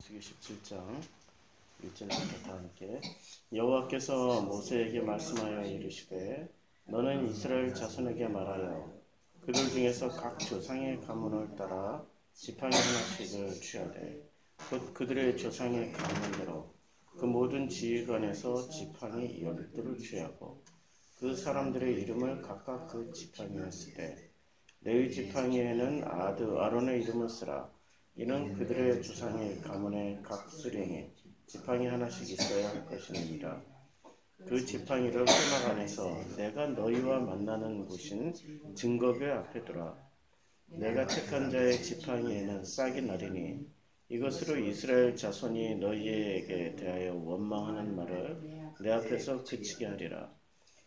창세기 17장 1절부터 다 함께. 여호와께서 모세에게 말씀하여 이르시되 너는 이스라엘 자손에게 말하여 그들 중에서 각 조상의 가문을 따라 지팡이 하나씩을 취하되 곧 그들의 조상의 가문대로 그 모든 지휘관에서 지팡이 12를 취하고 그 사람들의 이름을 각각 그 지팡이에 쓰되 레위 지팡이에는 아론의 이름을 쓰라. 이는 그들의 조상의 가문의 각 수령에 지팡이 하나씩 있어야 할 것이니라. 그 지팡이를 회막 안에서 내가 너희와 만나는 곳인 증거궤 앞에 두라. 내가 택한 자의 지팡이에는 싹이 나리니 이것으로 이스라엘 자손이 너희에게 대하여 원망하는 말을 내 앞에서 그치게 하리라.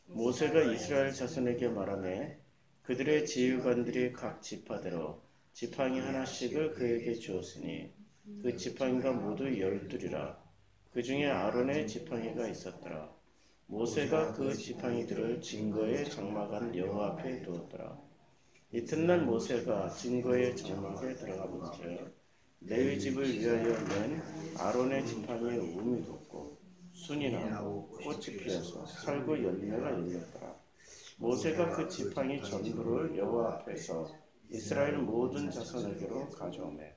모세가 이스라엘 자손에게 말하매 그들의 지휘관들이 각 지파대로 지팡이 하나씩을 그에게 주었으니 그 지팡이가 모두 12이라. 그 중에 아론의 지팡이가 있었더라. 모세가 그 지팡이들을 증거의 장막 안 여호와 앞에 두었더라. 이튿날 모세가 증거의 장막에 들어가 본즉 레위 집을 위하여 낸 아론의 지팡이에 움이 돋고 순이 나고 꽃이 피어서 살구 열매가 열렸더라. 모세가 그 지팡이 전부를 여호와 앞에서 이스라엘 모든 자손에게로 가져오매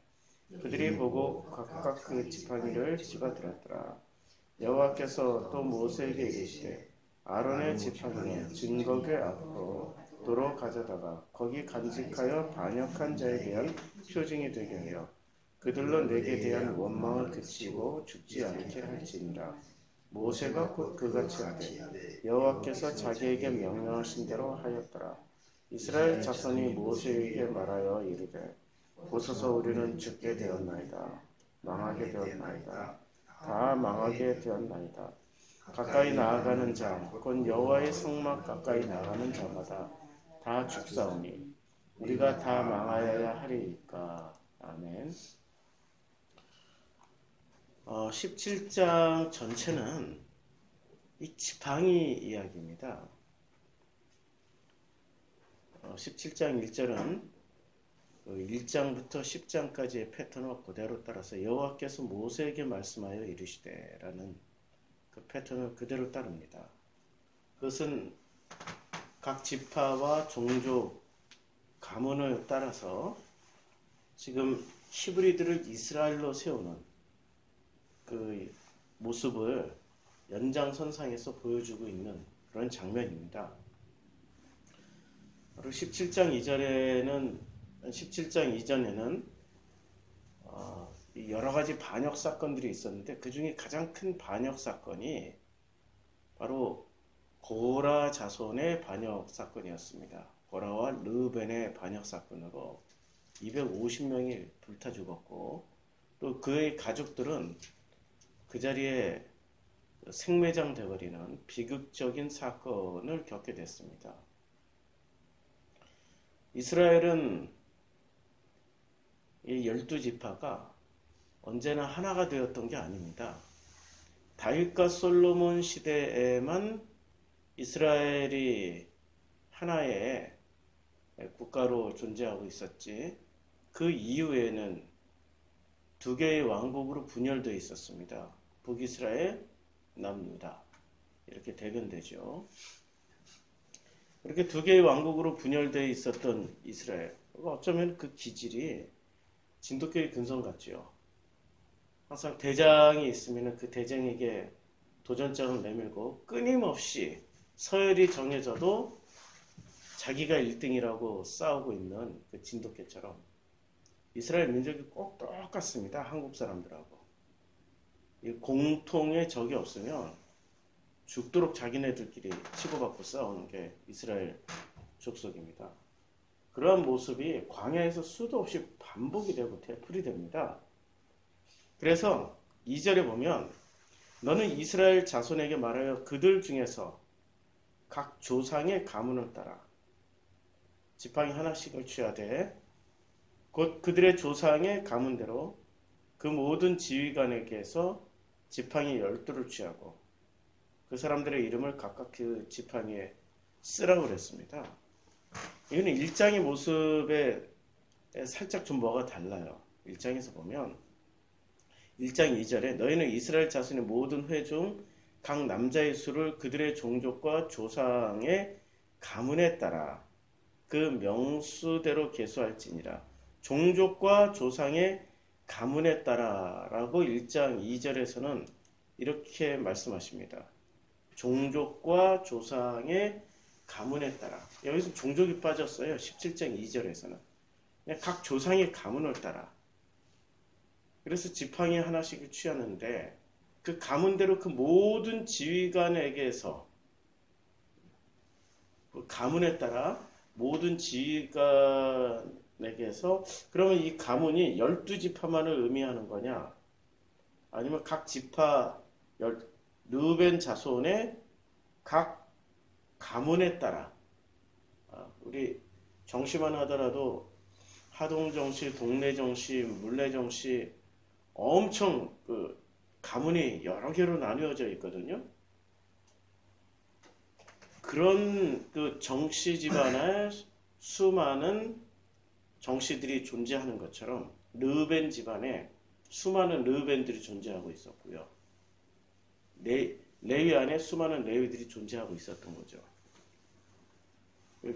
그들이 보고 각각 그 지팡이를 집어들었더라. 여호와께서 또 모세에게 이르시되 아론의 지팡이는 증거궤 앞으로 도로 가져다가 거기 간직하여 반역한 자에 대한 표징이 되게 하여 그들로 내게 대한 원망을 그치고 죽지 않게 할지니라. 모세가 곧 그같이 하되 여호와께서 자기에게 명령하신 대로 하였더라. 이스라엘 자손이 모세에게 말하여 이르되 보소서 우리는 죽게 되었나이다. 망하게 되었나이다. 다 망하게 되었나이다. 가까이 나아가는 자, 곧 여호와의 성막 가까이 나가는 자마다 다 죽사오니 우리가 다 망하여야 하리이까. 아멘. 17장 전체는 이 지팡이 이야기입니다. 17장 1절은 1장부터 10장까지의 패턴을 그대로 따라서 여호와께서 모세에게 말씀하여 이르시되 라는 그 패턴을 그대로 따릅니다. 그것은 각 지파와 종족 가문을 따라서 지금 히브리들을 이스라엘로 세우는 그 모습을 연장선상에서 보여주고 있는 그런 장면입니다. 바로 17장 이전에는 여러 가지 반역 사건들이 있었는데 그 중에 가장 큰 반역 사건이 바로 고라 자손의 반역 사건이었습니다. 고라와 르벤의 반역 사건으로 250명이 불타 죽었고 또 그의 가족들은 그 자리에 생매장 되어버리는 비극적인 사건을 겪게 됐습니다. 이스라엘은 이 12지파가 언제나 하나가 되었던 게 아닙니다. 다윗과 솔로몬 시대에만 이스라엘이 하나의 국가로 존재하고 있었지 그 이후에는 두 개의 왕국으로 분열되어 있었습니다. 북이스라엘, 남유다 이렇게 대변되죠. 이렇게 두 개의 왕국으로 분열되어 있었던 이스라엘, 어쩌면 그 기질이 진돗개의 근성 같죠. 항상 대장이 있으면 그 대장에게 도전장을 내밀고 끊임없이 서열이 정해져도 자기가 1등이라고 싸우고 있는 그 진돗개처럼 이스라엘 민족이 꼭 똑같습니다. 한국 사람들하고. 이 공통의 적이 없으면 죽도록 자기네들끼리 치고받고 싸우는 게 이스라엘 족속입니다. 그러한 모습이 광야에서 수도 없이 반복이 되고 되풀이 됩니다. 그래서 2절에 보면 너는 이스라엘 자손에게 말하여 그들 중에서 각 조상의 가문을 따라 지팡이 하나씩을 취하되 곧 그들의 조상의 가문대로 그 모든 지휘관에게서 지팡이 12를 취하고 그 사람들의 이름을 각각 그 지팡이에 쓰라고 그랬습니다. 이거는 1장의 모습에 살짝 좀 뭐가 달라요. 1장에서 보면 1장 2절에 너희는 이스라엘 자손의 모든 회 중 각 남자의 수를 그들의 종족과 조상의 가문에 따라 그 명수대로 계수할지니라. 종족과 조상의 가문에 따라라고 1장 2절에서는 이렇게 말씀하십니다. 종족과 조상의 가문에 따라. 여기서 종족이 빠졌어요. 17장 2절에서는. 그냥 각 조상의 가문을 따라. 그래서 지팡이 하나씩을 취하는데 그 가문대로 그 모든 지휘관에게서 그 가문에 따라 모든 지휘관에게서 그러면 이 가문이 12지파만을 의미하는 거냐? 아니면 각 지파 르벤 자손의 각 가문에 따라 우리 정시만 하더라도 하동정시, 동래정시, 물래정시 엄청 그 가문이 여러 개로 나뉘어져 있거든요. 그런 그 정씨 집안에 수많은 정씨들이 존재하는 것처럼 르벤 집안에 수많은 르벤들이 존재하고 있었고요. 레위 안에 수많은 레위들이 존재하고 있었던 거죠.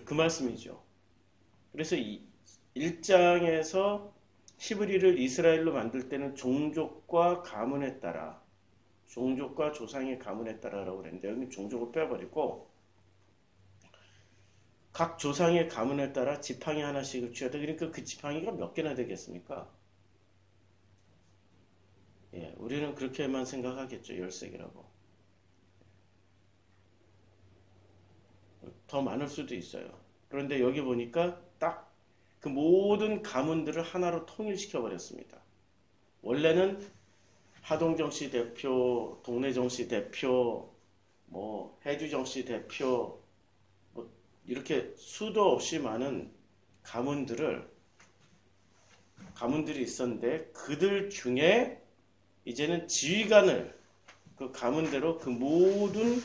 그 말씀이죠. 그래서 1장에서 히브리를 이스라엘로 만들 때는 종족과 가문에 따라 종족과 조상의 가문에 따라라고 그랬는데 여기 종족을 빼버리고 각 조상의 가문에 따라 지팡이 하나씩을 취하다. 그러니까 그 지팡이가 몇 개나 되겠습니까? 예, 우리는 그렇게만 생각하겠죠. 13개라고. 더 많을 수도 있어요. 그런데 여기 보니까 딱 그 모든 가문들을 하나로 통일시켜 버렸습니다. 원래는 하동정씨 대표, 동래정씨 대표, 뭐 해주정씨 대표, 뭐 이렇게 수도 없이 많은 가문들이 있었는데 그들 중에 이제는 지휘관을 그 가문대로 그 모든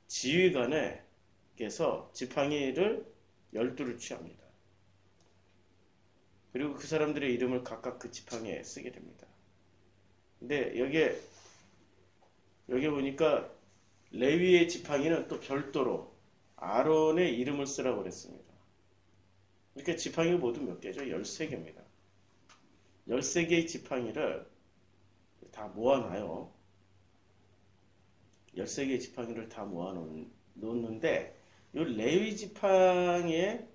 지휘관에게서 지팡이를 12를 취합니다. 그리고 그 사람들의 이름을 각각 그 지팡이에 쓰게 됩니다. 근데 여기 보니까 레위의 지팡이는 또 별도로 아론의 이름을 쓰라고 그랬습니다. 이렇게 지팡이가 모두 몇 개죠? 13개입니다. 13개의 지팡이를 다 모아놔요. 13개의 지팡이를 다 모아놓는데 이 레위 지팡이에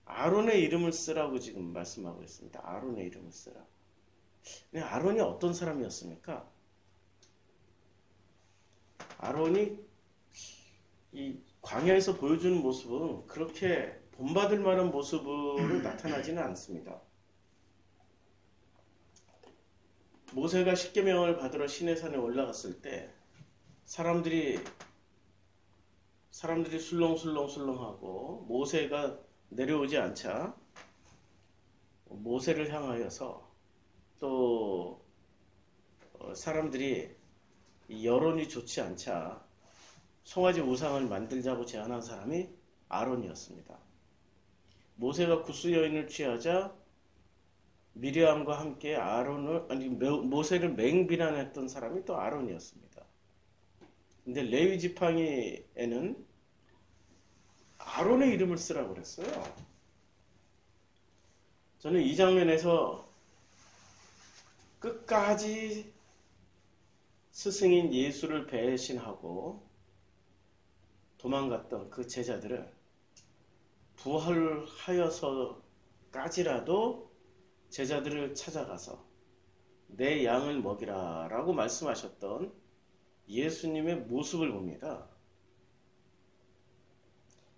아론의 이름을 쓰라고 지금 말씀하고 있습니다. 아론의 이름을 쓰라. 근데 아론이 어떤 사람이었습니까? 아론이 이 광야에서 보여주는 모습은 그렇게 본받을 만한 모습으로 나타나지는 않습니다. 모세가 십계명을 받으러 시내산에 올라갔을 때 사람들이 술렁술렁하고 모세가 내려오지 않자 모세를 향하여서 또 사람들이 여론이 좋지 않자 송아지 우상을 만들자고 제안한 사람이 아론이었습니다. 모세가 구스 여인을 취하자 미리암과 함께 모세를 맹비난했던 사람이 또 아론이었습니다. 근데 레위 지팡이에는 아론의 이름을 쓰라고 그랬어요. 저는 이 장면에서 끝까지 스승인 예수를 배신하고 도망갔던 그 제자들을 부활하여서까지라도 제자들을 찾아가서 내 양을 먹이라 라고 말씀하셨던 예수님의 모습을 봅니다.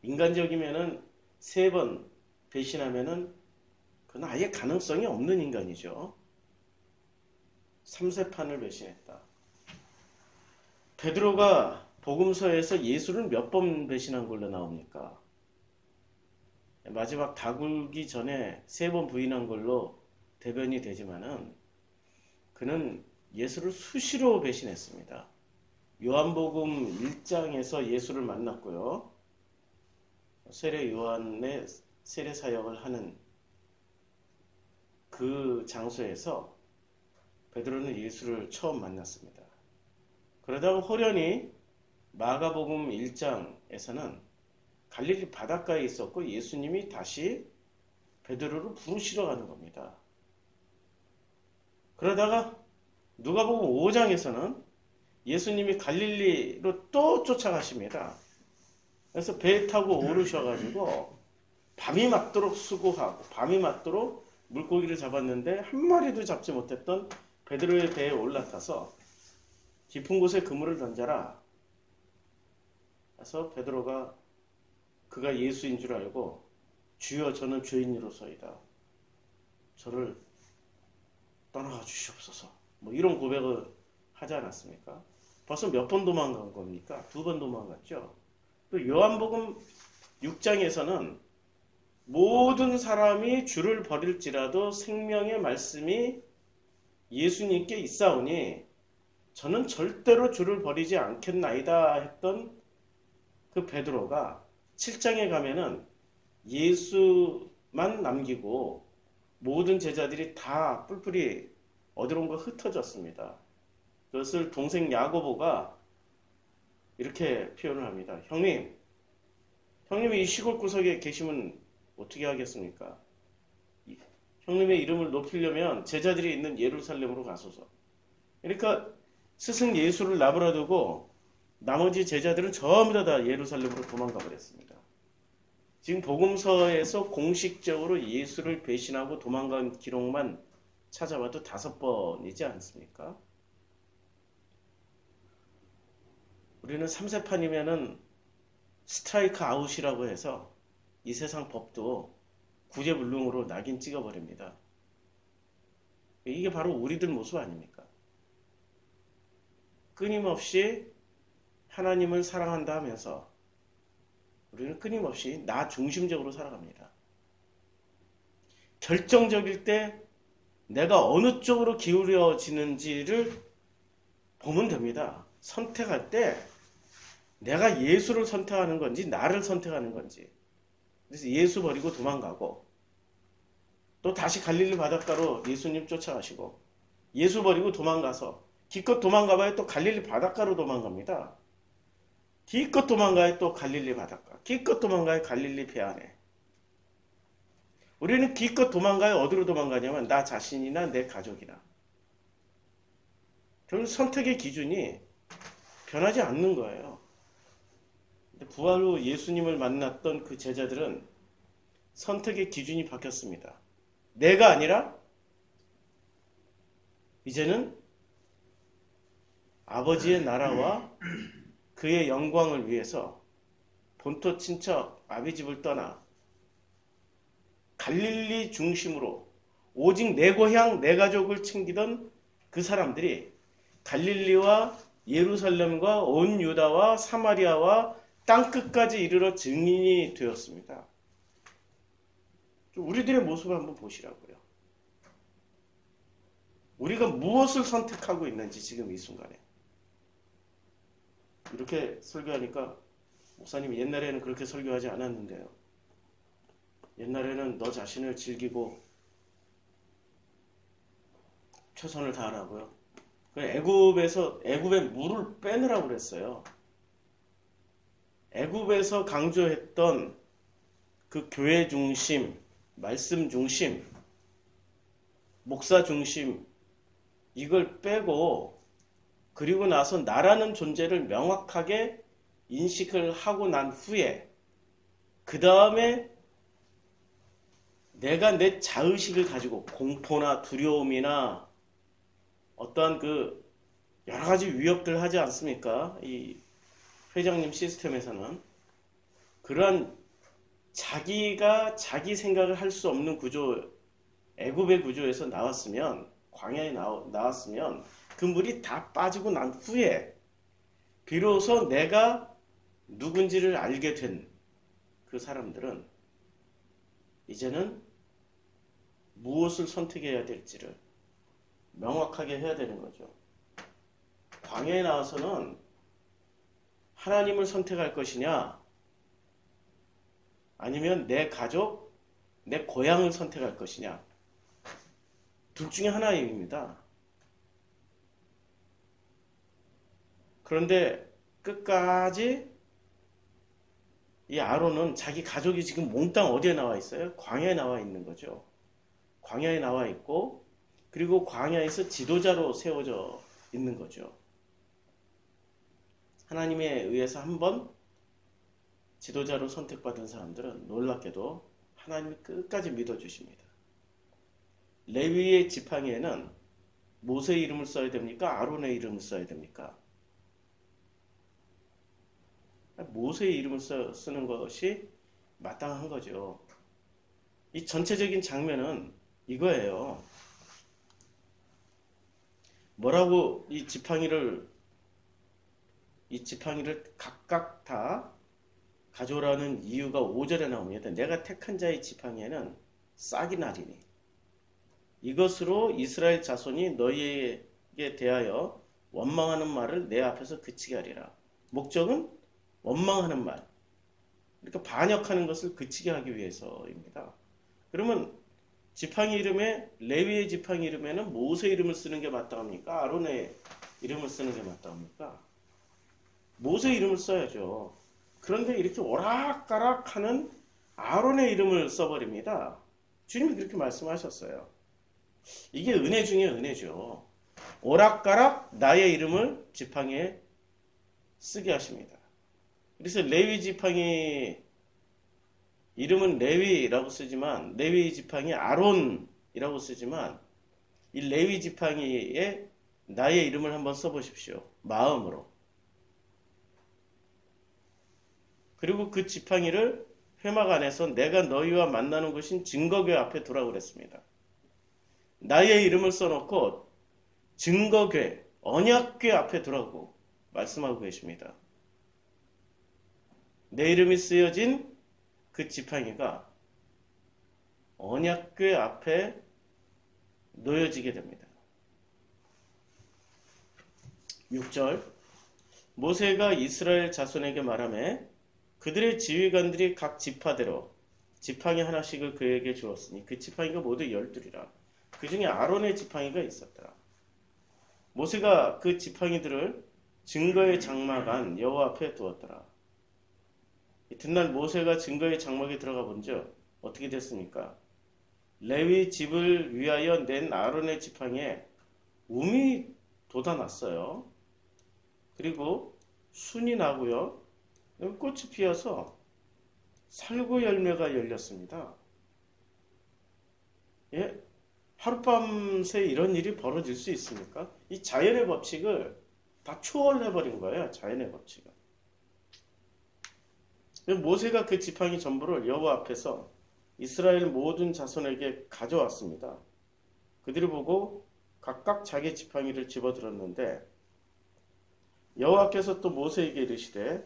인간적이면은 3번 배신하면은 그건 아예 가능성이 없는 인간이죠. 3세판을 배신했다. 베드로가 복음서에서 예수를 몇 번 배신한 걸로 나옵니까? 마지막 다굴기 전에 3번 부인한 걸로 대변이 되지만은 그는 예수를 수시로 배신했습니다. 요한복음 1장에서 예수를 만났고요. 세례 요한의 세례 사역을 하는 그 장소에서 베드로는 예수를 처음 만났습니다. 그러다가 호련히 마가복음 1장에서는 갈릴리 바닷가에 있었고 예수님이 다시 베드로를 부르시러 가는 겁니다. 그러다가 누가복음 5장에서는 예수님이 갈릴리로 또 쫓아가십니다. 그래서 배 타고 오르셔가지고 밤이 맞도록 수고하고 밤이 맞도록 물고기를 잡았는데 한 마리도 잡지 못했던 베드로의 배에 올라타서 깊은 곳에 그물을 던져라. 그래서 베드로가 그가 예수인 줄 알고 주여 저는 죄인으로서이다. 저를 떠나가 주시옵소서. 뭐 이런 고백을 하지 않았습니까? 벌써 몇 번 도망간 겁니까? 2번 도망갔죠. 또 요한복음 6장에서는 모든 사람이 주를 버릴지라도 생명의 말씀이 예수님께 있사오니 저는 절대로 주를 버리지 않겠나이다 했던 그 베드로가 7장에 가면은 예수만 남기고 모든 제자들이 다 뿔뿔이 어디론가 흩어졌습니다. 그것을 동생 야고보가 이렇게 표현을 합니다. 형님이 이 시골 구석에 계시면 어떻게 하겠습니까? 형님의 이름을 높이려면 제자들이 있는 예루살렘으로 가소서. 그러니까 스승 예수를 나부라두고 나머지 제자들은 전부 다 예루살렘으로 도망가 버렸습니다. 지금 복음서에서 공식적으로 예수를 배신하고 도망간 기록만 찾아봐도 5번이지 않습니까? 우리는 3세판이면은 스트라이크 아웃이라고 해서 이 세상 법도 구제불능으로 낙인 찍어버립니다. 이게 바로 우리들 모습 아닙니까? 끊임없이 하나님을 사랑한다 하면서 우리는 끊임없이 나 중심적으로 살아갑니다. 결정적일 때 내가 어느 쪽으로 기울여지는지를 보면 됩니다. 선택할 때 내가 예수를 선택하는 건지 나를 선택하는 건지. 그래서 예수 버리고 도망가고 또 다시 갈릴리 바닷가로 예수님 쫓아가시고 예수 버리고 도망가서 기껏 도망가봐야 또 갈릴리 바닷가로 도망갑니다. 기껏 도망가야 또 갈릴리 바닷가, 기껏 도망가야 갈릴리 배 안에. 우리는 기껏 도망가야 어디로 도망가냐면 나 자신이나 내 가족이나. 결국 선택의 기준이 변하지 않는 거예요. 부활 후 예수님을 만났던 그 제자들은 선택의 기준이 바뀌었습니다. 내가 아니라 이제는 아버지의 나라와 그의 영광을 위해서 본토 친척 아비집을 떠나 갈릴리 중심으로 오직 내 고향 내 가족을 챙기던 그 사람들이 갈릴리와 예루살렘과 온 유다와 사마리아와 땅끝까지 이르러 증인이 되었습니다. 우리들의 모습을 한번 보시라고요. 우리가 무엇을 선택하고 있는지 지금 이 순간에. 이렇게 설교하니까 목사님이 옛날에는 그렇게 설교하지 않았는데요. 옛날에는 너 자신을 즐기고 최선을 다하라고요. 애굽의 물을 빼느라고 그랬어요. 애굽에서 강조했던 그 교회 중심, 말씀 중심, 목사 중심 이걸 빼고 그리고 나서 나라는 존재를 명확하게 인식을 하고 난 후에 그 다음에 내가 내 자의식을 가지고 공포나 두려움이나 어떠한 그 여러 가지 위협들 하지 않습니까? 이 회장님 시스템에서는 그러한 자기가 자기 생각을 할 수 없는 구조, 애굽의 구조에서 나왔으면 광야에 나왔으면 그 물이 다 빠지고 난 후에 비로소 내가 누군지를 알게 된 그 사람들은 이제는 무엇을 선택해야 될지를 명확하게 해야 되는 거죠. 광야에 나와서는 하나님을 선택할 것이냐 아니면 내 가족, 내 고향을 선택할 것이냐 둘 중에 하나입니다. 그런데 끝까지 이 아론은 자기 가족이 지금 몽땅 어디에 나와 있어요? 광야에 나와 있는 거죠. 광야에 나와 있고, 그리고 광야에서 지도자로 세워져 있는 거죠. 하나님에 의해서 한번 지도자로 선택받은 사람들은 놀랍게도 하나님이 끝까지 믿어주십니다. 레위의 지팡이에는 모세의 이름을 써야 됩니까? 아론의 이름을 써야 됩니까? 모세의 이름을 쓰는 것이 마땅한 거죠. 이 전체적인 장면은 이거예요. 뭐라고 이 지팡이를 각각 다 가져오라는 이유가 5절에 나옵니다. 내가 택한 자의 지팡이에는 싹이 나리니 이것으로 이스라엘 자손이 너희에게 대하여 원망하는 말을 내 앞에서 그치게 하리라. 목적은 원망하는 말, 그러니까 반역하는 것을 그치게 하기 위해서입니다. 그러면 지팡이 이름에, 레위의 지팡이 이름에는 모세 이름을 쓰는 게 마땅합니까? 아론의 이름을 쓰는 게 마땅합니까? 모세 이름을 써야죠. 그런데 이렇게 오락가락하는 아론의 이름을 써버립니다. 주님이 그렇게 말씀하셨어요. 이게 은혜 중에 은혜죠. 오락가락 나의 이름을 지팡이에 쓰게 하십니다. 그래서 레위 지팡이 이름은 레위라고 쓰지만, 레위 지팡이 아론이라고 쓰지만, 이 레위 지팡이에 나의 이름을 한번 써보십시오. 마음으로. 그리고 그 지팡이를 회막 안에서 내가 너희와 만나는 곳인 증거궤 앞에 두라고 그랬습니다. 나의 이름을 써놓고 증거궤, 언약궤 앞에 두라고 말씀하고 계십니다. 내 이름이 쓰여진 그 지팡이가 언약궤 앞에 놓여지게 됩니다. 6절 모세가 이스라엘 자손에게 말하며 그들의 지휘관들이 각 지파대로 지팡이 하나씩을 그에게 주었으니 그 지팡이가 모두 12이라. 그 중에 아론의 지팡이가 있었더라. 모세가 그 지팡이들을 증거의 장막 안 여호와 앞에 두었더라. 이튿날 모세가 증거의 장막에 들어가 본즉 어떻게 됐습니까? 레위 집을 위하여 낸 아론의 지팡이에 움이 돋아났어요. 그리고 순이 나고요. 꽃이 피어서 살구 열매가 열렸습니다. 예? 하룻밤새 이런 일이 벌어질 수 있습니까? 이 자연의 법칙을 다 초월해버린 거예요. 자연의 법칙을. 모세가 그 지팡이 전부를 여호와 앞에서 이스라엘 모든 자손에게 가져왔습니다. 그들이 보고 각각 자기 지팡이를 집어들었는데 여호와께서 또 모세에게 이르시되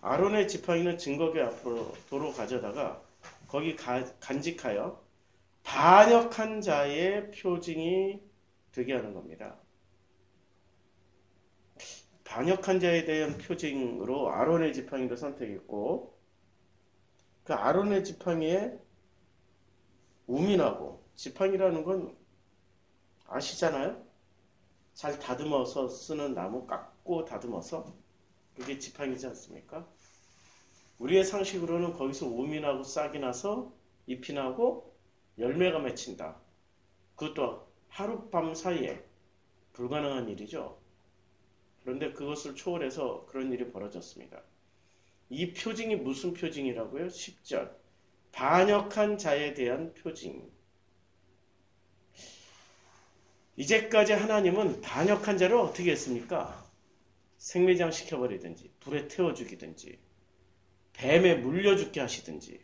아론의 지팡이는 증거궤 앞으로 도로 가져다가 거기 간직하여 반역한 자의 표징이 되게 하는 겁니다. 반역한 자에 대한 표징으로 아론의 지팡이를 선택했고 그 아론의 지팡이에 움이 나고, 지팡이라는 건 아시잖아요? 잘 다듬어서 쓰는 나무 깎고 다듬어서 그게 지팡이지 않습니까? 우리의 상식으로는 거기서 움이 나고 싹이 나서 잎이 나고 열매가 맺힌다. 그것도 하룻밤 사이에 불가능한 일이죠. 그런데 그것을 초월해서 그런 일이 벌어졌습니다. 이 표징이 무슨 표징이라고요? 10절. 반역한 자에 대한 표징. 이제까지 하나님은 반역한 자를 어떻게 했습니까? 생매장 시켜버리든지, 불에 태워 죽이든지, 뱀에 물려 죽게 하시든지,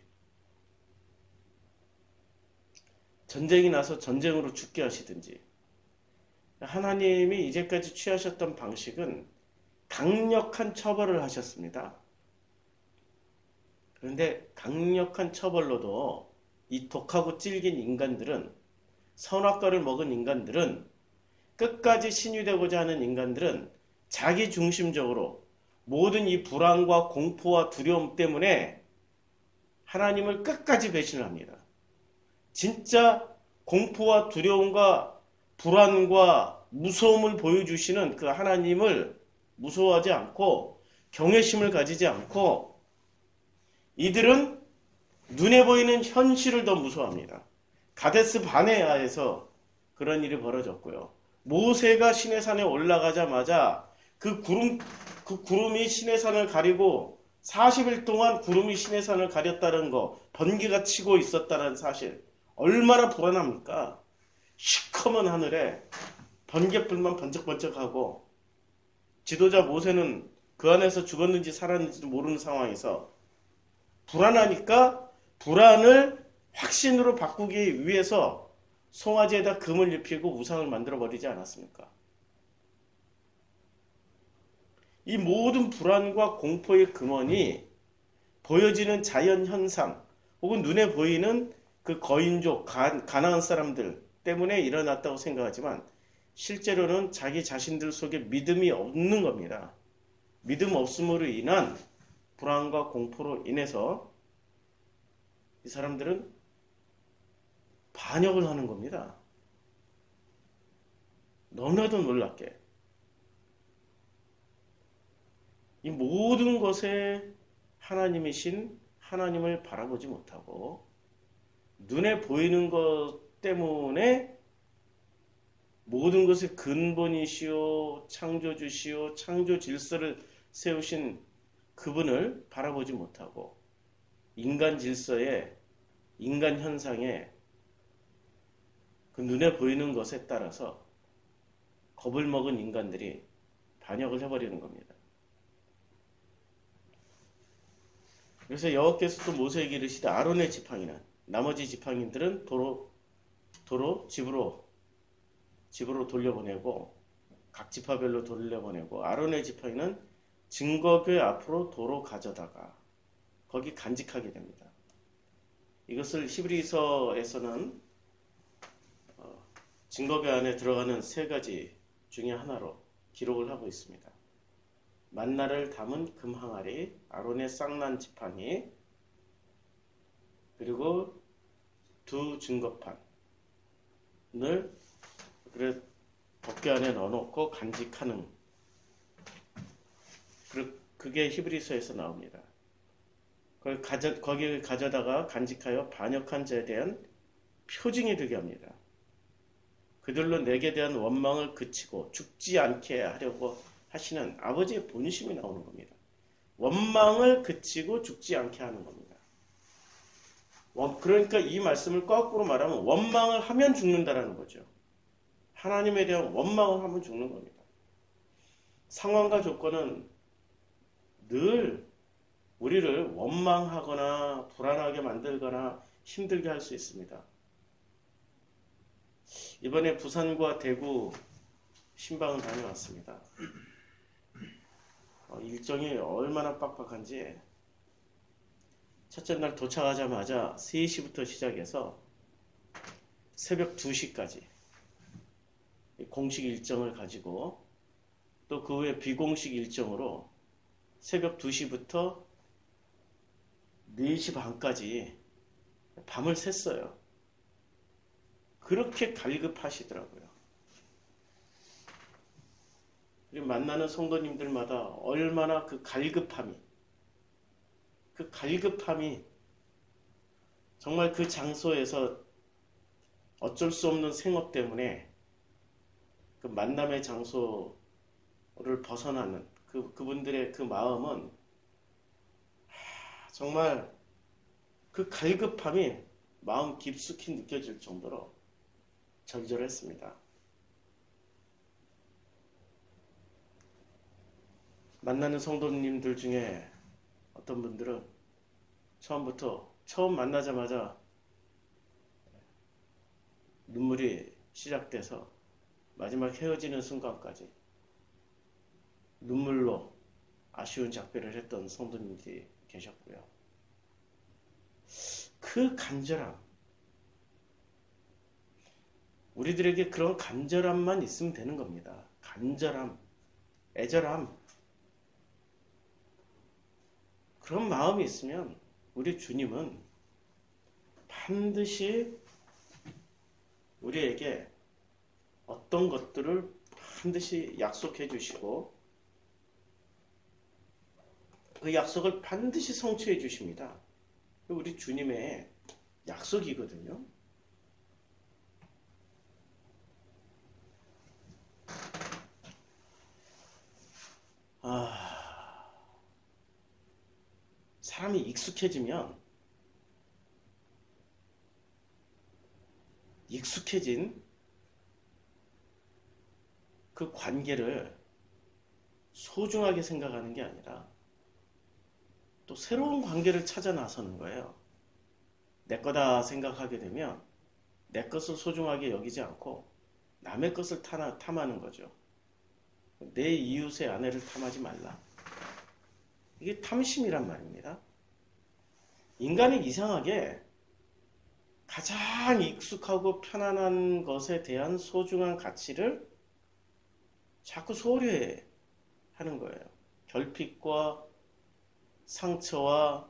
전쟁이 나서 전쟁으로 죽게 하시든지. 하나님이 이제까지 취하셨던 방식은 강력한 처벌을 하셨습니다. 그런데 강력한 처벌로도 이 독하고 질긴 인간들은, 선악과를 먹은 인간들은, 끝까지 신유되고자 하는 인간들은 자기 중심적으로 모든 이 불안과 공포와 두려움 때문에 하나님을 끝까지 배신합니다. 진짜 공포와 두려움과 불안과 무서움을 보여주시는 그 하나님을 무서워하지 않고 경외심을 가지지 않고 이들은 눈에 보이는 현실을 더 무서워합니다. 가데스 바네아에서 그런 일이 벌어졌고요. 모세가 시내산에 올라가자마자 그 구름이 시내산을 가리고 40일 동안 구름이 시내산을 가렸다는 거, 번개가 치고 있었다는 사실, 얼마나 불안합니까? 시커먼 하늘에 번개불만 번쩍번쩍하고 지도자 모세는 그 안에서 죽었는지 살았는지도 모르는 상황에서 불안하니까 불안을 확신으로 바꾸기 위해서 송아지에다 금을 입히고 우상을 만들어버리지 않았습니까? 이 모든 불안과 공포의 근원이 보여지는 자연현상 혹은 눈에 보이는 그 거인족, 가나안 사람들 때문에 일어났다고 생각하지만 실제로는 자기 자신들 속에 믿음이 없는 겁니다. 믿음 없음으로 인한 불안과 공포로 인해서 이 사람들은 반역을 하는 겁니다. 너무나도 놀랍게. 이 모든 것에 하나님이신 하나님을 바라보지 못하고 눈에 보이는 것 때문에 모든 것의 근본이시오, 창조주시오, 창조 질서를 세우신 그분을 바라보지 못하고 인간 질서에, 인간 현상에 그 눈에 보이는 것에 따라서 겁을 먹은 인간들이 반역을 해버리는 겁니다. 그래서 여호와께서 또 모세에게 이르시되 아론의 지팡이는 나머지 지팡이들은 도로 집으로 돌려보내고 각 지파별로 돌려보내고 아론의 지팡이는 증거궤 앞으로 도로 가져다가 거기 간직하게 됩니다. 이것을 히브리서에서는 증거궤 안에 들어가는 세 가지 중에 하나로 기록을 하고 있습니다. 만나를 담은 금항아리, 아론의 쌍난 지팡이, 그리고 두 증거판을 덮개 안에 넣어놓고 간직하는, 그게 히브리서에서 나옵니다. 거기에 가져다가 간직하여 반역한 자에 대한 표징이 되게 합니다. 그들로 내게 대한 원망을 그치고 죽지 않게 하려고 하시는 아버지의 본심이 나오는 겁니다. 원망을 그치고 죽지 않게 하는 겁니다. 그러니까 이 말씀을 거꾸로 말하면 원망을 하면 죽는다라는 거죠. 하나님에 대한 원망을 하면 죽는 겁니다. 상황과 조건은 늘 우리를 원망하거나 불안하게 만들거나 힘들게 할 수 있습니다. 이번에 부산과 대구 신방을 다녀왔습니다. 일정이 얼마나 빡빡한지 첫째 날 도착하자마자 3시부터 시작해서 새벽 2시까지 공식 일정을 가지고 또 그 후에 비공식 일정으로 새벽 2시부터 4시 반까지 밤을 샜어요. 그렇게 갈급하시더라고요. 그리고 만나는 성도님들마다 얼마나 그 갈급함이 정말 그 장소에서 어쩔 수 없는 생업 때문에 그 만남의 장소를 벗어나는 그분들의 그 마음은 정말 그 갈급함이 마음 깊숙이 느껴질 정도로 절절했습니다. 만나는 성도님들 중에 어떤 분들은 처음 만나자마자 눈물이 시작돼서 마지막 헤어지는 순간까지 눈물로 아쉬운 작별을 했던 성도님들이 계셨고요. 그 간절함, 우리들에게 그런 간절함만 있으면 되는 겁니다. 간절함, 애절함, 그런 마음이 있으면 우리 주님은 반드시 우리에게 어떤 것들을 반드시 약속해 주시고 그 약속을 반드시 성취해 주십니다. 우리 주님의 약속이거든요. 사람이 익숙해진 그 관계를 소중하게 생각하는 게 아니라 또 새로운 관계를 찾아 나서는 거예요. 내 거다 생각하게 되면 내 것을 소중하게 여기지 않고 남의 것을 탐하는 거죠. 내 이웃의 아내를 탐하지 말라. 이게 탐심이란 말입니다. 인간이 이상하게 가장 익숙하고 편안한 것에 대한 소중한 가치를 자꾸 소홀히 하는 거예요. 결핍과 상처와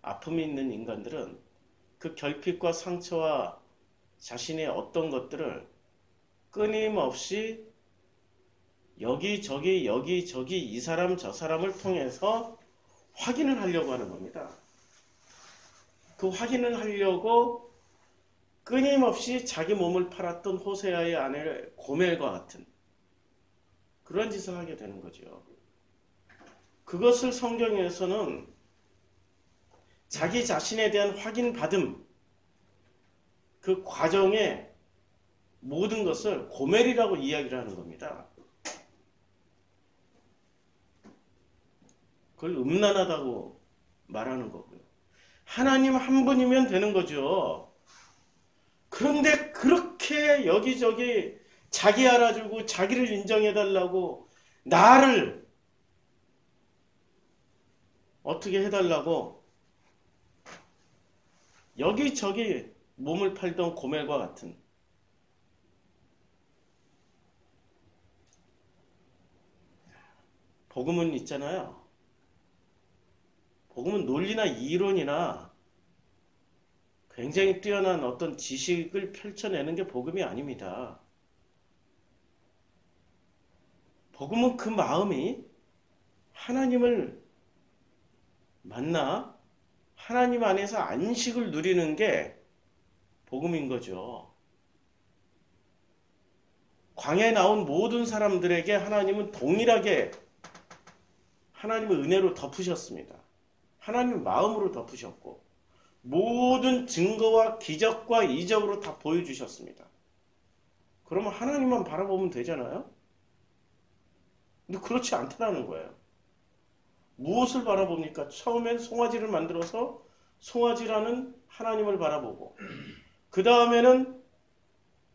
아픔이 있는 인간들은 그 결핍과 상처와 자신의 어떤 것들을 끊임없이 여기저기 이 사람 저 사람을 통해서 확인을 하려고 하는 겁니다. 그 확인을 하려고 끊임없이 자기 몸을 팔았던 호세아의 아내를 고멜과 같은 그런 짓을 하게 되는 거죠. 그것을 성경에서는 자기 자신에 대한 확인받음, 그 과정의 모든 것을 고멜이라고 이야기를 하는 겁니다. 그걸 음란하다고 말하는 거고요. 하나님 한 분이면 되는 거죠. 그런데 그렇게 여기저기 자기 알아주고 자기를 인정해달라고 나를 어떻게 해달라고 여기저기 몸을 팔던 고멜과 같은 복음은 있잖아요. 복음은 논리나 이론이나 굉장히 뛰어난 어떤 지식을 펼쳐내는 게 복음이 아닙니다. 복음은 그 마음이 하나님을 만나 하나님 안에서 안식을 누리는 게 복음인 거죠. 광야에 나온 모든 사람들에게 하나님은 동일하게 하나님의 은혜로 덮으셨습니다. 하나님 마음으로 덮으셨고 모든 증거와 기적과 이적으로 다 보여주셨습니다. 그러면 하나님만 바라보면 되잖아요. 근데 그렇지 않다는 거예요. 무엇을 바라봅니까? 처음엔 송아지를 만들어서 송아지라는 하나님을 바라보고 그 다음에는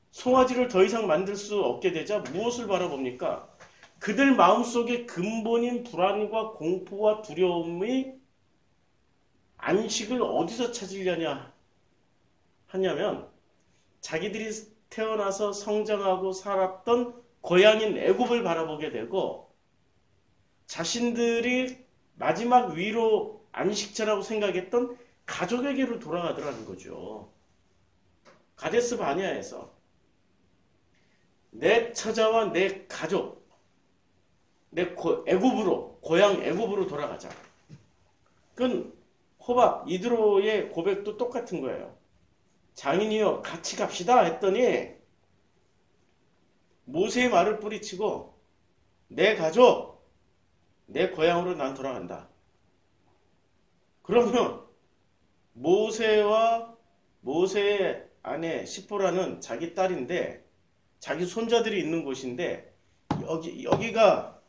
송아지를 더 이상 만들 수 없게 되자 무엇을 바라봅니까? 그들 마음속에 근본인 불안과 공포와 두려움이 안식을 어디서 찾으려냐 하냐면 자기들이 태어나서 성장하고 살았던 고향인 애굽을 바라보게 되고 자신들이 마지막 위로 안식처라고 생각했던 가족에게로 돌아가더라는 거죠. 가데스 바네아에서 내 처자와 내 가족, 내 애굽으로 고향 애굽으로 돌아가자. 그건 호박 이드로의 고백도 똑같은 거예요. 장인이여 같이 갑시다 했더니 모세의 말을 뿌리치고 내 가족, 내 고향으로 난 돌아간다. 그러면 모세와 모세의 아내 시포라는 자기 딸인데 자기 손자들이 있는 곳인데 여기가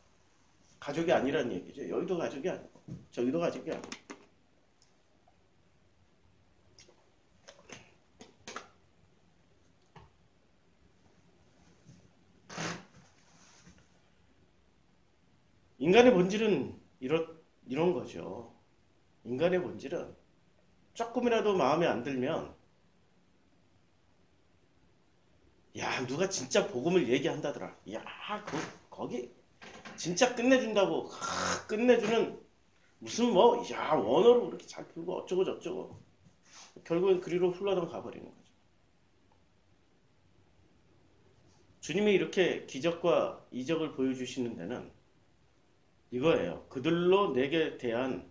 가족이 아니라는 얘기죠. 여기도 가족이 아니고 저기도 가족이 아니고. 인간의 본질은 이런 거죠. 인간의 본질은 조금이라도 마음에 안 들면 야 누가 진짜 복음을 얘기한다더라. 야 거기 진짜 끝내준다고 끝내주는 무슨 원어로 그렇게 잘 풀고 어쩌고 저쩌고 결국엔 그리로 훌라덩 가버리는 거죠. 주님이 이렇게 기적과 이적을 보여주시는 데는 이거예요. 그들로 내게 대한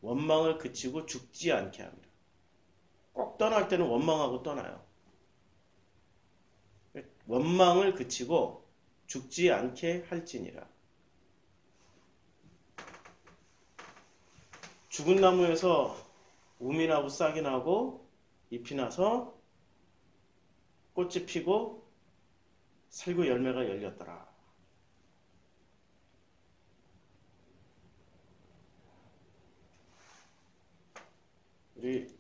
원망을 그치고 죽지 않게 합니다. 꼭 떠날 때는 원망하고 떠나요. 원망을 그치고 죽지 않게 할지니라. 죽은 나무에서 우미 나고 싹이 나고 잎이 나서 꽃이 피고 살구 열매가 열렸더라. 우리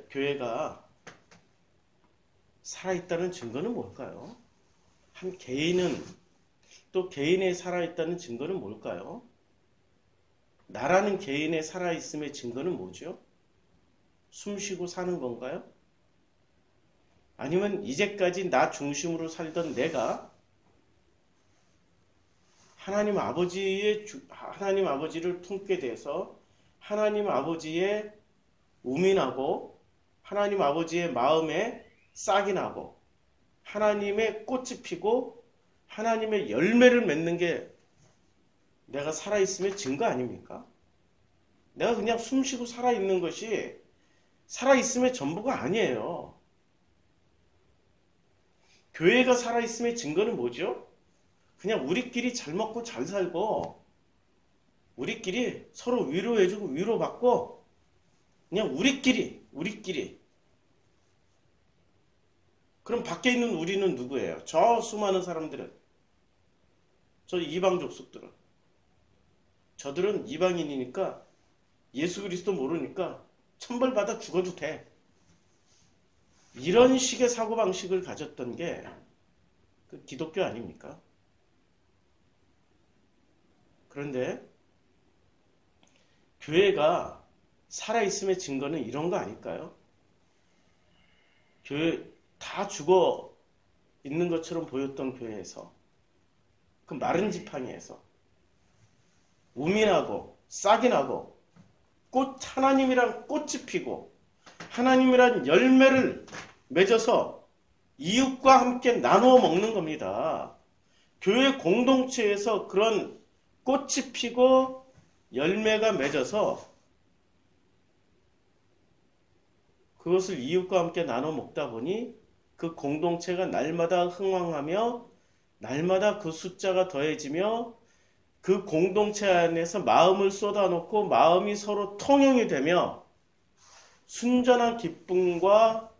교회가 살아있다는 증거는 뭘까요? 한 개인은 또 개인의 살아있다는 증거는 뭘까요? 나라는 개인의 살아있음의 증거는 뭐죠? 숨쉬고 사는 건가요? 아니면 이제까지 나 중심으로 살던 내가 하나님 아버지를 품게 돼서 하나님 아버지의 우민하고 하나님 아버지의 마음에 싹이 나고 하나님의 꽃이 피고 하나님의 열매를 맺는 게 내가 살아있음의 증거 아닙니까? 내가 그냥 숨쉬고 살아있는 것이 살아있음의 전부가 아니에요. 교회가 살아있음의 증거는 뭐죠? 그냥 우리끼리 잘 먹고 잘 살고 우리끼리 서로 위로해주고 위로받고 그냥 우리끼리 그럼 밖에 있는 우리는 누구예요? 저 수많은 사람들은 저 이방 족속들은 저들은 이방인이니까 예수 그리스도 모르니까 천벌받아 죽어도 돼. 이런 식의 사고방식을 가졌던 게 그 기독교 아닙니까? 그런데 교회가 살아있음의 증거는 이런 거 아닐까요? 교회 다 죽어 있는 것처럼 보였던 교회에서 그 마른 지팡이에서 우민하고 싹이 나고 하나님이란 꽃이 피고 하나님이란 열매를 맺어서 이웃과 함께 나누어 먹는 겁니다. 교회 공동체에서 그런 꽃이 피고 열매가 맺어서 그것을 이웃과 함께 나눠 먹다 보니 그 공동체가 날마다 흥왕하며 날마다 그 숫자가 더해지며 그 공동체 안에서 마음을 쏟아놓고 마음이 서로 통용이 되며 순전한 기쁨과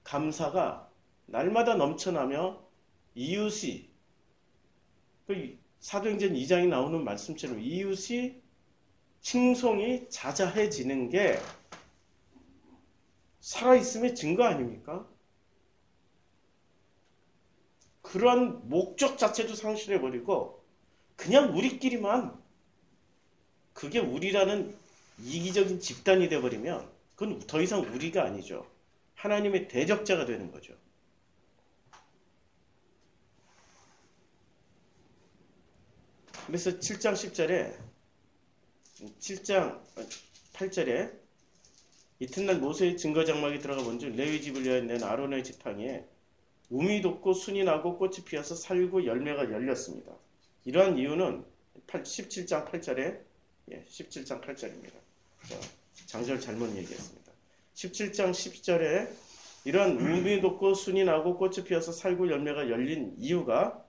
감사가 날마다 넘쳐나며 이웃이 사도행전 2장에 나오는 말씀처럼 이웃이 칭송이 자자해지는 게 살아있음의 증거 아닙니까? 그런 목적 자체도 상실해버리고 그냥 우리끼리만 그게 우리라는 이기적인 집단이 돼버리면 그건 더 이상 우리가 아니죠. 하나님의 대적자가 되는 거죠. 그래서 7장 10절에 7장 8절에 이튿날 모세의 증거 장막에 들어가 본즉 레위 집을 위하여 낸 아론의 지팡이에 우미 돋고 순이 나고 꽃이 피어서 살고 열매가 열렸습니다. 이러한 이유는 17장 8절에 17장 8절입니다. 장절 잘못 얘기했습니다. 17장 10절에 이러한 우미 돋고 순이 나고 꽃이 피어서 살고 열매가 열린 이유가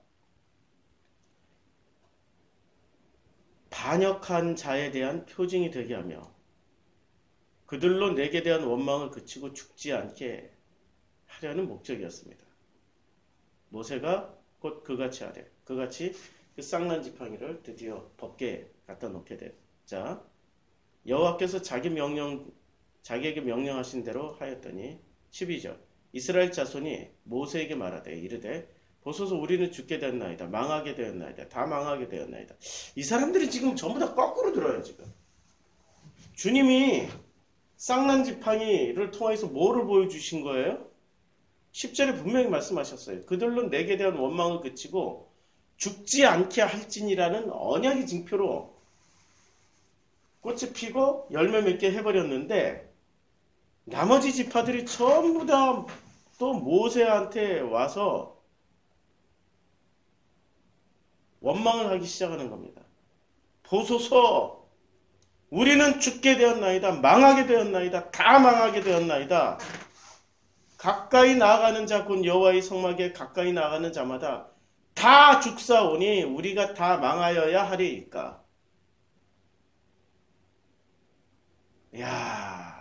반역한 자에 대한 표징이 되게 하며 그들로 내게 대한 원망을 그치고 죽지 않게 하려는 목적이었습니다. 모세가 곧 그같이 하되 그같이 그 쌍난 지팡이를 드디어 법궤에 갖다 놓게 됐자 여호와께서 자기에게 명령하신 대로 하였더니 12절 이스라엘 자손이 모세에게 말하되 이르되 보소서 우리는 죽게 되었나이다. 망하게 되었나이다. 다 망하게 되었나이다. 이 사람들이 지금 전부 다 거꾸로 들어요. 지금 주님이 쌍난 지팡이를 통해서 뭐를 보여주신 거예요? 10절에 분명히 말씀하셨어요. 그들로 내게 대한 원망을 그치고 죽지 않게 할지니라는 언약의 징표로 꽃이 피고 열매 맺게 해버렸는데 나머지 지파들이 전부 다 또 모세한테 와서 원망을 하기 시작하는 겁니다. 보소서, 우리는 죽게 되었나이다. 망하게 되었나이다. 다 망하게 되었나이다. 가까이 나아가는 자 곧 여호와의 성막에 가까이 나아가는 자마다 다 죽사오니 우리가 다 망하여야 하리이까. 이야,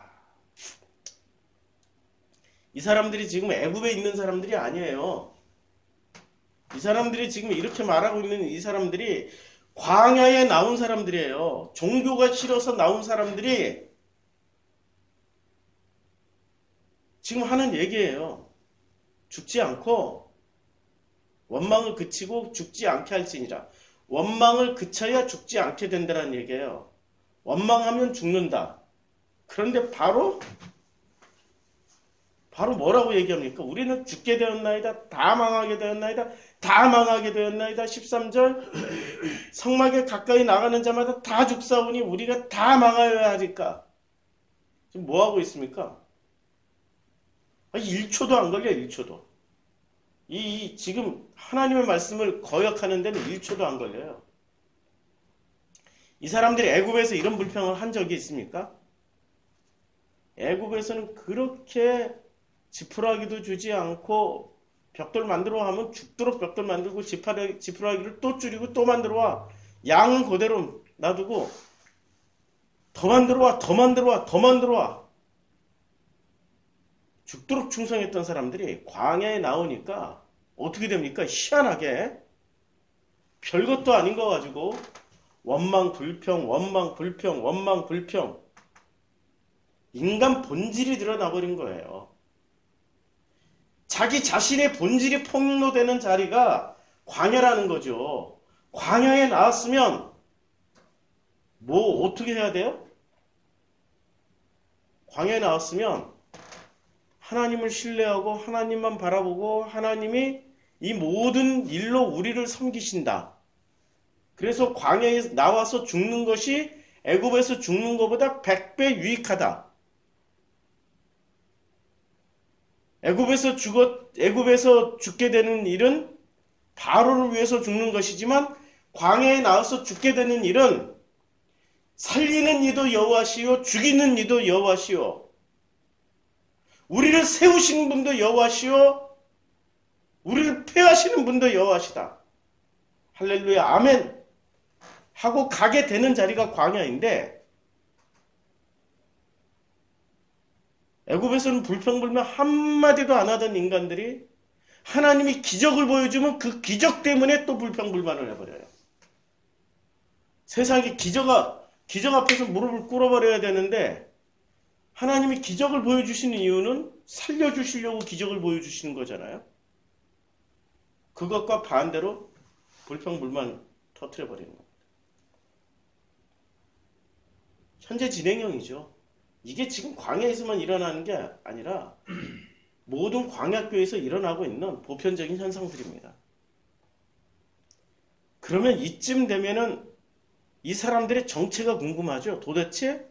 이 사람들이 지금 애굽에 있는 사람들이 아니에요. 이 사람들이 지금 이렇게 말하고 있는 이 사람들이 광야에 나온 사람들이에요. 종교가 싫어서 나온 사람들이 지금 하는 얘기예요. 죽지 않고 원망을 그치고 죽지 않게 할지니라. 원망을 그쳐야 죽지 않게 된다는 얘기예요. 원망하면 죽는다. 그런데 바로 뭐라고 얘기합니까? 우리는 죽게 되었나이다. 다 망하게 되었나이다. 다 망하게 되었나이다. 13절 성막에 가까이 나가는 자마다 다 죽사오니 우리가 다 망하여야 하니까. 지금 뭐하고 있습니까? 1초도 안 걸려요. 1초도. 지금 하나님의 말씀을 거역하는 데는 1초도 안 걸려요. 이 사람들이 애굽에서 이런 불평을 한 적이 있습니까? 애굽에서는 그렇게 지푸라기도 주지 않고 벽돌 만들어 하면 죽도록 벽돌 만들고 지푸라기를 또 줄이고 또 만들어 와. 양은 그대로 놔두고 더 만들어 와, 더 만들어 와, 더 만들어 와. 죽도록 충성했던 사람들이 광야에 나오니까 어떻게 됩니까? 희한하게 별것도 아닌 거 가지고 원망 불평, 원망 불평, 원망 불평. 인간 본질이 드러나 버린 거예요. 자기 자신의 본질이 폭로되는 자리가 광야라는 거죠. 광야에 나왔으면 뭐 어떻게 해야 돼요? 광야에 나왔으면 하나님을 신뢰하고 하나님만 바라보고 하나님이 이 모든 일로 우리를 섬기신다. 그래서 광야에 나와서 죽는 것이 애굽에서 죽는 것보다 100배 유익하다. 애굽에서 죽게 되는 일은 바로를 위해서 죽는 것이지만 광야에 나와서 죽게 되는 일은 살리는 이도 여호와시요 죽이는 이도 여호와시요 우리를 세우시는 분도 여호와시요 우리를 폐하시는 분도 여호와시다. 할렐루야 아멘 하고 가게 되는 자리가 광야인데 애굽에서는 불평불명 한마디도 안 하던 인간들이 하나님이 기적을 보여주면 그 기적 때문에 또 불평불만을 해버려요. 세상에 기적 앞에서 무릎을 꿇어버려야 되는데 하나님이 기적을 보여주시는 이유는 살려주시려고 기적을 보여주시는 거잖아요. 그것과 반대로 불평불만 터뜨려버리는 겁니다. 현재 진행형이죠. 이게 지금 광야에서만 일어나는 게 아니라 모든 광야교회에서 일어나고 있는 보편적인 현상들입니다. 그러면 이쯤 되면은 이 사람들의 정체가 궁금하죠. 도대체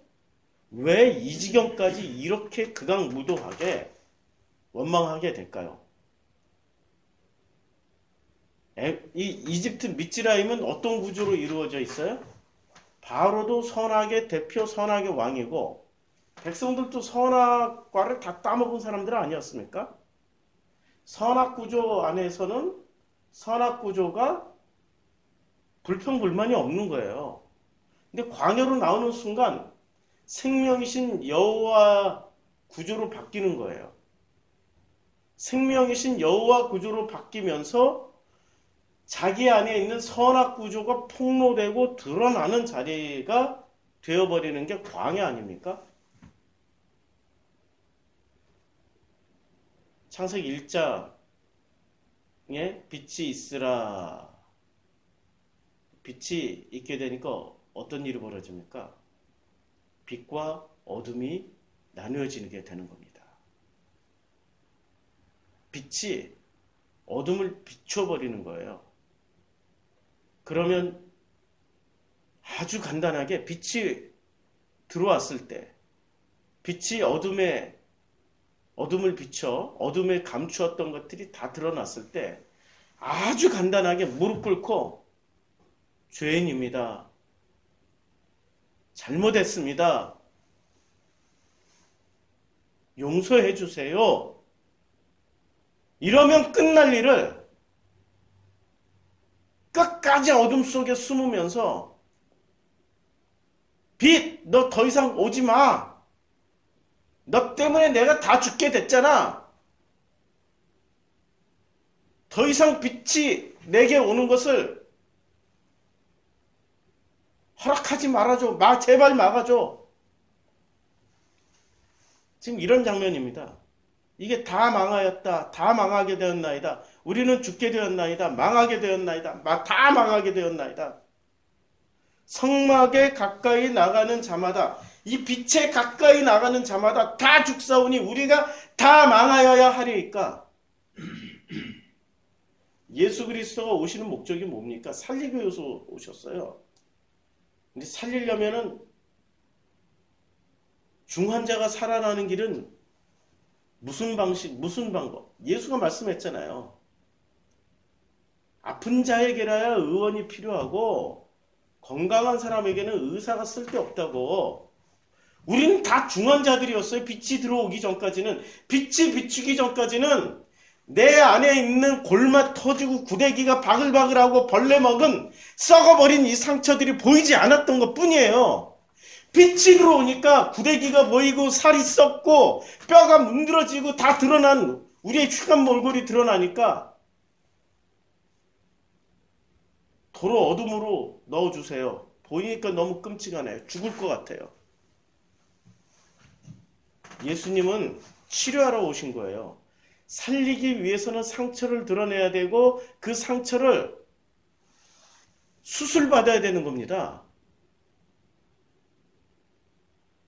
왜 이 지경까지 이렇게 극악무도하게 원망하게 될까요? 이 이집트 미츠라임은 어떤 구조로 이루어져 있어요? 바로도 선악의 대표, 선악의 왕이고 백성들도 선악과를 다 따먹은 사람들은 아니었습니까? 선악구조 안에서는 선악구조가 불평불만이 없는 거예요. 근데 광야로 나오는 순간 생명이신 여호와 구조로 바뀌는 거예요. 생명이신 여호와 구조로 바뀌면서 자기 안에 있는 선악구조가 폭로되고 드러나는 자리가 되어버리는 게 광야 아닙니까? 창세기 1장에 빛이 있으라. 빛이 있게 되니까 어떤 일이 벌어집니까? 빛과 어둠이 나누어지게 되는 겁니다. 빛이 어둠을 비춰버리는 거예요. 그러면 아주 간단하게 빛이 들어왔을 때 빛이 어둠에 어둠을 비춰 어둠에 감추었던 것들이 다 드러났을 때 아주 간단하게 무릎 꿇고 죄인입니다. 잘못했습니다. 용서해 주세요. 이러면 끝날 일을 끝까지 어둠 속에 숨으면서 빛, 너 더 이상 오지 마. 너 때문에 내가 다 죽게 됐잖아. 더 이상 빛이 내게 오는 것을 허락하지 말아줘. 제발 막아줘. 지금 이런 장면입니다. 이게 다 망하였다. 다 망하게 되었나이다. 우리는 죽게 되었나이다. 망하게 되었나이다. 다 망하게 되었나이다. 성막에 가까이 나가는 자마다, 이 빛에 가까이 나가는 자마다 다 죽사오니 우리가 다 망하여야 하리이까. 예수 그리스도가 오시는 목적이 뭡니까? 살리기 위해서 오셨어요. 근데 살리려면은 중환자가 살아나는 길은 무슨 방식, 무슨 방법? 예수가 말씀했잖아요. 아픈 자에게라야 의원이 필요하고 건강한 사람에게는 의사가 쓸데없다고. 우리는 다 중환자들이었어요. 빛이 들어오기 전까지는. 빛이 비추기 전까지는 내 안에 있는 골마 터지고 구데기가 바글바글하고 벌레 먹은 썩어버린 이 상처들이 보이지 않았던 것 뿐이에요. 빛이 들어오니까 구데기가 보이고 살이 썩고 뼈가 문드러지고 다 드러난 우리의 휘감 몰골이 드러나니까 도로 어둠으로 넣어주세요. 보이니까 너무 끔찍하네요. 죽을 것 같아요. 예수님은 치료하러 오신 거예요. 살리기 위해서는 상처를 드러내야 되고 그 상처를 수술받아야 되는 겁니다.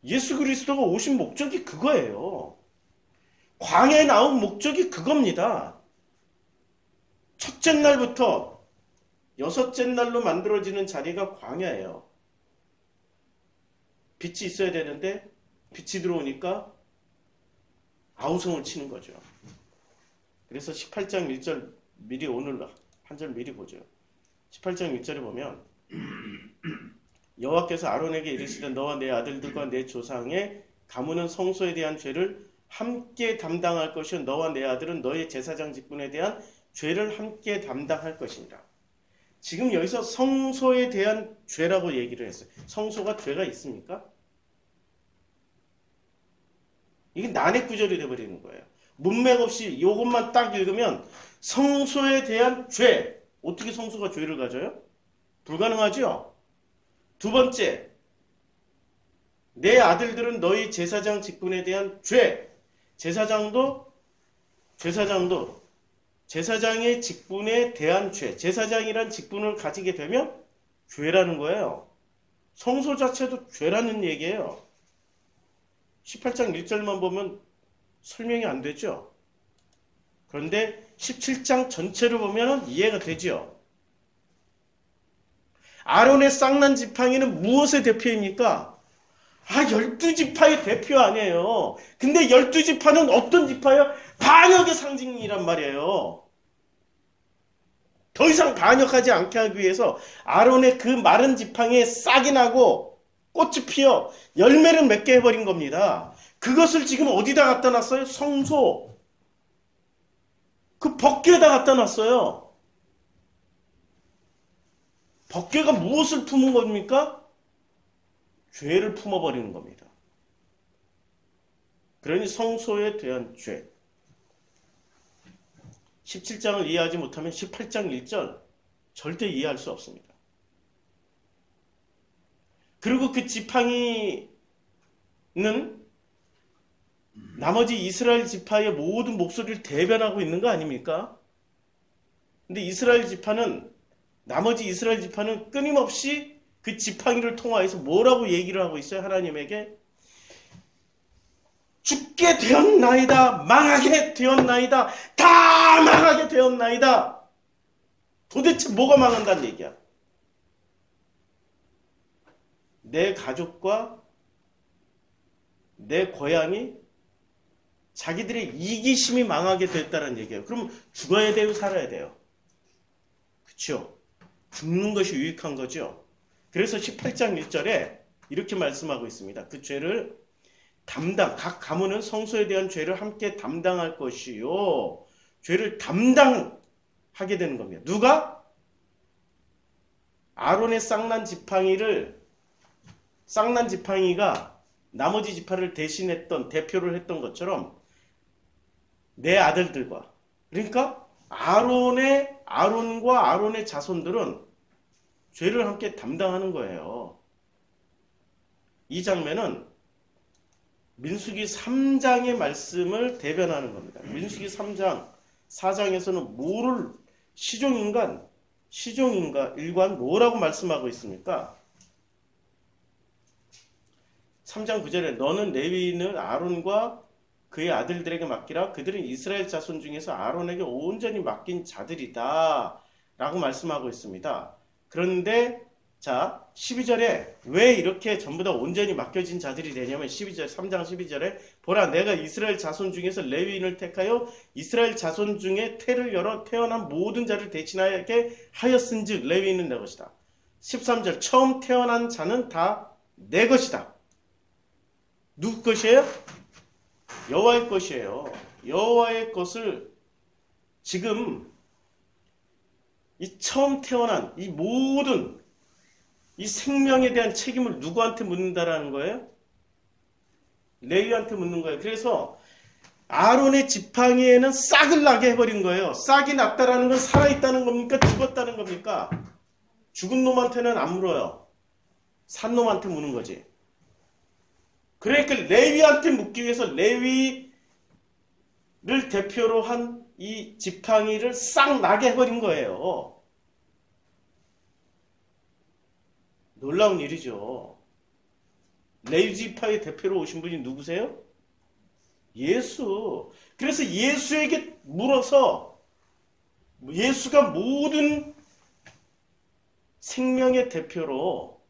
예수 그리스도가 오신 목적이 그거예요. 광야에 나온 목적이 그겁니다. 첫째 날부터 여섯째 날로 만들어지는 자리가 광야예요. 빛이 있어야 되는데 빛이 들어오니까 아우성을 치는 거죠. 그래서 18장 1절 미리 오늘 한 절 미리 보죠. 18장 1절에 보면 여호와께서 아론에게 이르시되 너와 내 아들들과 내 조상의 가문은 성소에 대한 죄를 함께 담당할 것이요 너와 내 아들은 너의 제사장 직분에 대한 죄를 함께 담당할 것이니라. 지금 여기서 성소에 대한 죄라고 얘기를 했어요. 성소가 죄가 있습니까? 이게 난해 구절이 되어버리는 거예요. 문맥 없이 이것만 딱 읽으면 성소에 대한 죄. 어떻게 성소가 죄를 가져요? 불가능하죠? 두 번째, 내 아들들은 너희 제사장 직분에 대한 죄. 제사장의 직분에 대한 죄. 제사장이란 직분을 가지게 되면 죄라는 거예요. 성소 자체도 죄라는 얘기예요. 18장 1절만 보면 설명이 안 되죠. 그런데 17장 전체를 보면 이해가 되죠. 아론의 쌍난 지팡이는 무엇의 대표입니까? 12지파의 대표 아니에요. 근데 12지파는 어떤 지파예요? 반역의 상징이란 말이에요. 더 이상 반역하지 않게 하기 위해서 아론의 그 마른 지팡이에 싹이 나고 꽃이 피어 열매를 맺게 해버린 겁니다. 그것을 지금 어디다 갖다 놨어요? 성소. 그 법궤에다 갖다 놨어요. 법궤가 무엇을 품은 겁니까? 죄를 품어버리는 겁니다. 그러니 성소에 대한 죄. 17장을 이해하지 못하면 18장 1절 절대 이해할 수 없습니다. 그리고 그 지팡이는 나머지 이스라엘 지파의 모든 목소리를 대변하고 있는 거 아닙니까? 근데 나머지 이스라엘 지파는 끊임없이 그 지팡이를 통하여서 뭐라고 얘기를 하고 있어요? 하나님에게 죽게 되었나이다. 망하게 되었나이다. 다 망하게 되었나이다. 도대체 뭐가 망한다는 얘기야? 내 가족과 내 고향이 자기들의 이기심이 망하게 됐다는 얘기예요. 그럼 죽어야 돼요? 살아야 돼요? 그렇죠? 죽는 것이 유익한 거죠. 그래서 18장 1절에 이렇게 말씀하고 있습니다. 그 죄를 각 가문은 성소에 대한 죄를 함께 담당할 것이요. 죄를 담당하게 되는 겁니다. 누가? 아론의 쌍난 지팡이가 나머지 지파를 대표를 했던 것처럼 내 아들들과, 그러니까 아론과 아론의 자손들은 죄를 함께 담당하는 거예요. 이 장면은 민수기 3장의 말씀을 대변하는 겁니다. 민수기 3장, 4장에서는 시종일관 뭐라고 말씀하고 있습니까? 3장 9절에 너는 레위인을 아론과 그의 아들들에게 맡기라. 그들은 이스라엘 자손 중에서 아론에게 온전히 맡긴 자들이다 라고 말씀하고 있습니다. 그런데 자 12절에 왜 이렇게 전부 다 온전히 맡겨진 자들이 되냐면 3장 12절에 보라 내가 이스라엘 자손 중에서 레위인을 택하여 이스라엘 자손 중에 태를 열어 태어난 모든 자를 대신하게 하였은즉 레위인은 내 것이다. 13절 처음 태어난 자는 다 내 것이다. 누구 것이에요? 여호와의 것이에요. 여호와의 것을 지금 이 처음 태어난 이 모든 이 생명에 대한 책임을 누구한테 묻는다라는 거예요? 레위한테 묻는 거예요. 그래서 아론의 지팡이에는 싹을 나게 해버린 거예요. 싹이 났다라는 건 살아있다는 겁니까? 죽었다는 겁니까? 죽은 놈한테는 안 물어요. 산 놈한테 묻는 거지. 그러니까 레위한테 묻기 위해서 레위를 대표로 한 이 지팡이를 싹 나게 해버린 거예요. 놀라운 일이죠. 레위 지파의 대표로 오신 분이 누구세요? 예수. 그래서 예수에게 물어서 예수가 모든 생명의 대표로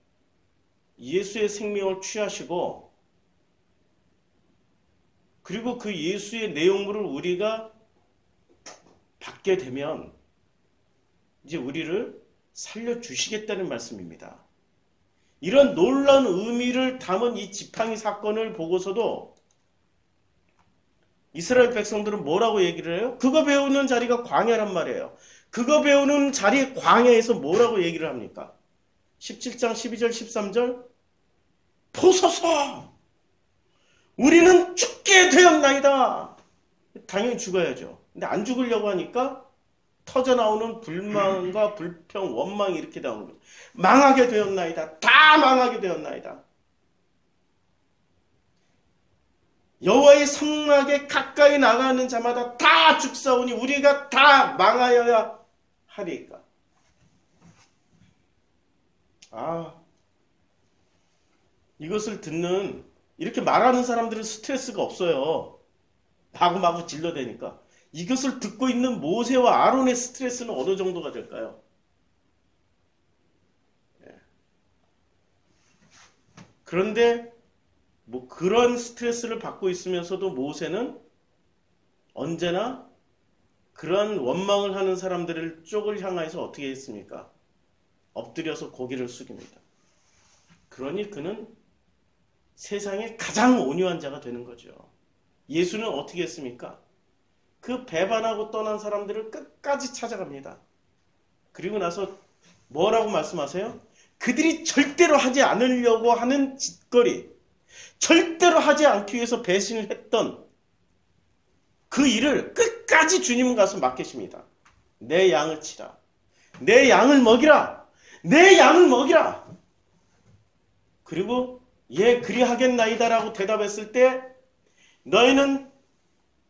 예수의 생명을 취하시고 그리고 그 예수의 내용물을 우리가 받게 되면 이제 우리를 살려주시겠다는 말씀입니다. 이런 놀라운 의미를 담은 이 지팡이 사건을 보고서도 이스라엘 백성들은 뭐라고 얘기를 해요? 그거 배우는 자리가 광야란 말이에요. 그거 배우는 자리 광야에서 뭐라고 얘기를 합니까? 17장 12절 13절 보소서 우리는 죽게 되었나이다. 당연히 죽어야죠. 근데 안 죽으려고 하니까 터져나오는 불만과 불평, 원망이 이렇게 나오는 거죠. 망하게 되었나이다. 다 망하게 되었나이다. 여호와의 성막에 가까이 나가는 자마다 다 죽사오니 우리가 다 망하여야 하리까. 이것을 듣는 이렇게 말하는 사람들은 스트레스가 없어요. 마구마구 질러대니까. 이것을 듣고 있는 모세와 아론의 스트레스는 어느 정도가 될까요? 그런데 뭐 그런 스트레스를 받고 있으면서도 모세는 언제나 그런 원망을 하는 사람들을 쪽을 향해서 어떻게 했습니까? 엎드려서 고개를 숙입니다. 그러니 그는 세상에 가장 온유한 자가 되는 거죠. 예수는 어떻게 했습니까? 그 배반하고 떠난 사람들을 끝까지 찾아갑니다. 그리고 나서 뭐라고 말씀하세요? 그들이 절대로 하지 않으려고 하는 짓거리, 절대로 하지 않기 위해서 배신을 했던 그 일을 끝까지 주님은 가서 맡기십니다. 내 양을 치라. 내 양을 먹이라. 내 양을 먹이라. 그리고 예 그리하겠나이다 라고 대답했을 때 너희는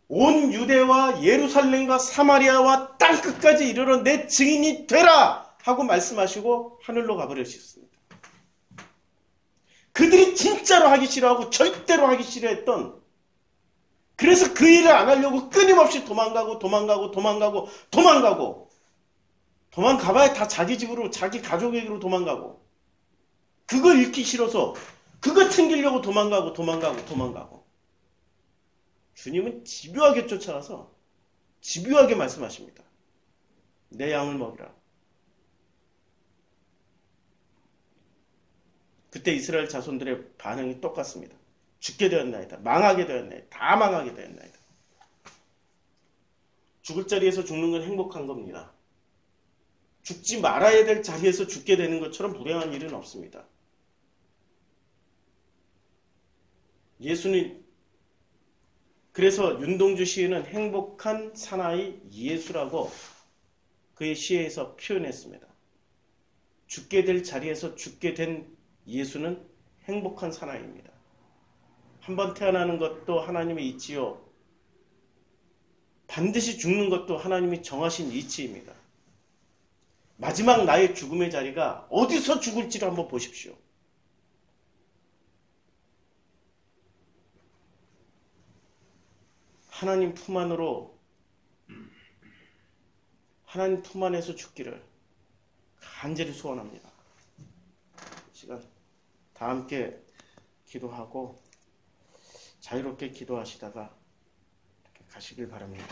온 유대와 예루살렘과 사마리아와 땅끝까지 이르러 내 증인이 되라 하고 말씀하시고 하늘로 가버리셨습니다. 그들이 진짜로 하기 싫어하고 절대로 하기 싫어했던 그래서 그 일을 안 하려고 끊임없이 도망가봐야 다 자기 집으로 자기 가족에게로 도망가고 그거 잃기 싫어서 그거 챙기려고 도망가고 주님은 집요하게 쫓아가서 집요하게 말씀하십니다. 내 양을 먹이라. 그때 이스라엘 자손들의 반응이 똑같습니다. 죽게 되었나이다. 망하게 되었나이다. 다 망하게 되었나이다. 죽을 자리에서 죽는 건 행복한 겁니다. 죽지 말아야 될 자리에서 죽게 되는 것처럼 불행한 일은 없습니다. 예수는 그래서 윤동주 시인은 행복한 사나이 예수라고 그의 시에서 표현했습니다. 죽게 될 자리에서 죽게 된 예수는 행복한 사나이입니다. 한번 태어나는 것도 하나님의 이치요. 반드시 죽는 것도 하나님이 정하신 이치입니다. 마지막 나의 죽음의 자리가 어디서 죽을지를 한번 보십시오. 하나님 품 안으로, 하나님 품 안에서 죽기를 간절히 소원합니다. 시간 다 함께 기도하고 자유롭게 기도하시다가 이렇게 가시길 바랍니다.